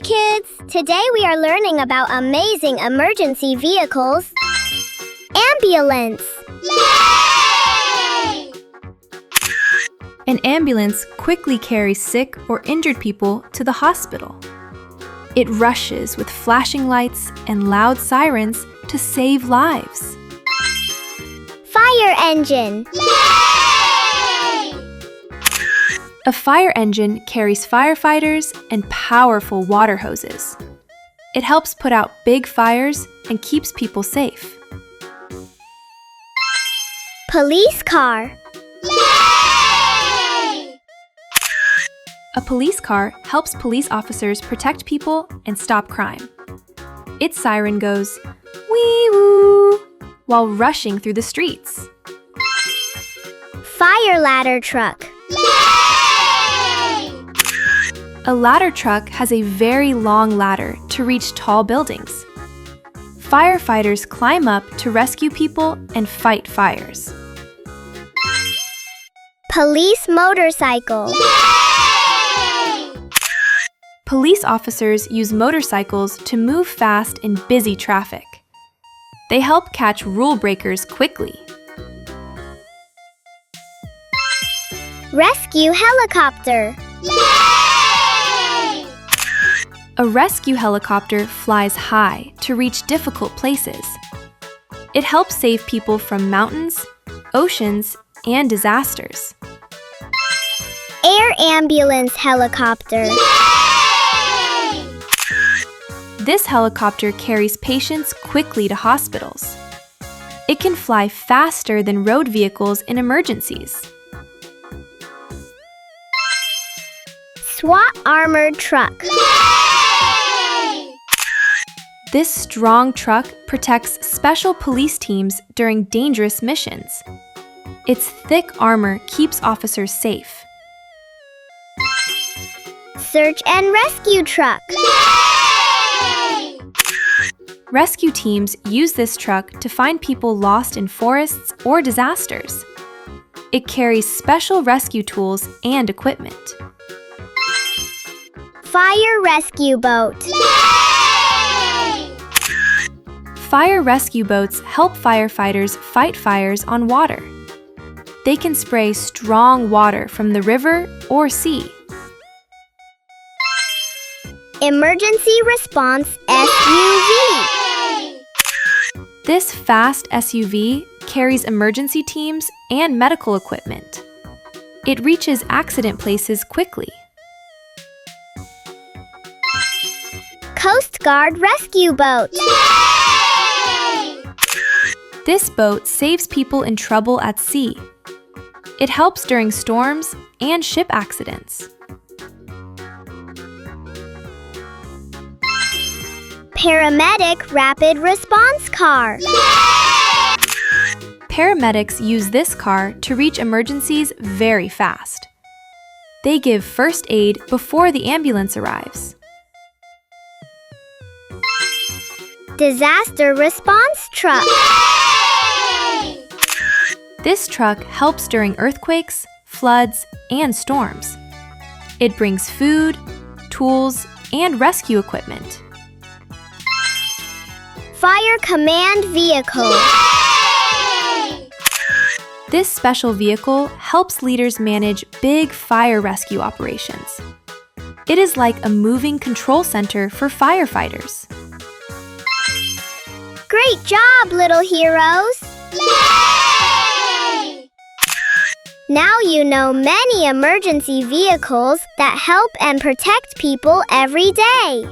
Hi kids! Today we are learning about amazing emergency vehicles. Ambulance! Yay! An ambulance quickly carries sick or injured people to the hospital. It rushes with flashing lights and loud sirens to save lives. Fire engine! Yay! A fire engine carries firefighters and powerful water hoses. It helps put out big fires and keeps people safe. Police car! Yay! A police car helps police officers protect people and stop crime. Its siren goes wee-woo while rushing through the streets. Fire ladder truck! Yay! A ladder truck has a very long ladder to reach tall buildings. Firefighters climb up to rescue people and fight fires. Police motorcycle! Yay! Police officers use motorcycles to move fast in busy traffic. They help catch rule breakers quickly. Rescue helicopter! Yay! A rescue helicopter flies high to reach difficult places. It helps save people from mountains, oceans, and disasters. Air ambulance helicopter! Yay! This helicopter carries patients quickly to hospitals. It can fly faster than road vehicles in emergencies. SWAT armored truck! Yay! This strong truck protects special police teams during dangerous missions. Its thick armor keeps officers safe. Search and rescue truck! Yay! Rescue teams use this truck to find people lost in forests or disasters. It carries special rescue tools and equipment. Fire rescue boat! Yay! Fire rescue boats help firefighters fight fires on water. They can spray strong water from the river or sea. Emergency response SUV! Yay! This fast SUV carries emergency teams and medical equipment. It reaches accident places quickly. Coast Guard rescue boat! Yay! This boat saves people in trouble at sea. It helps during storms and ship accidents. Paramedic rapid response car! Paramedics use this car to reach emergencies very fast. They give first aid before the ambulance arrives. Disaster response truck! Yay! This truck helps during earthquakes, floods, and storms. It brings food, tools, and rescue equipment. Fire command vehicle! Yay! This special vehicle helps leaders manage big fire rescue operations. It is like a moving control center for firefighters. Great job, little heroes! Yay! Now you know many emergency vehicles that help and protect people every day.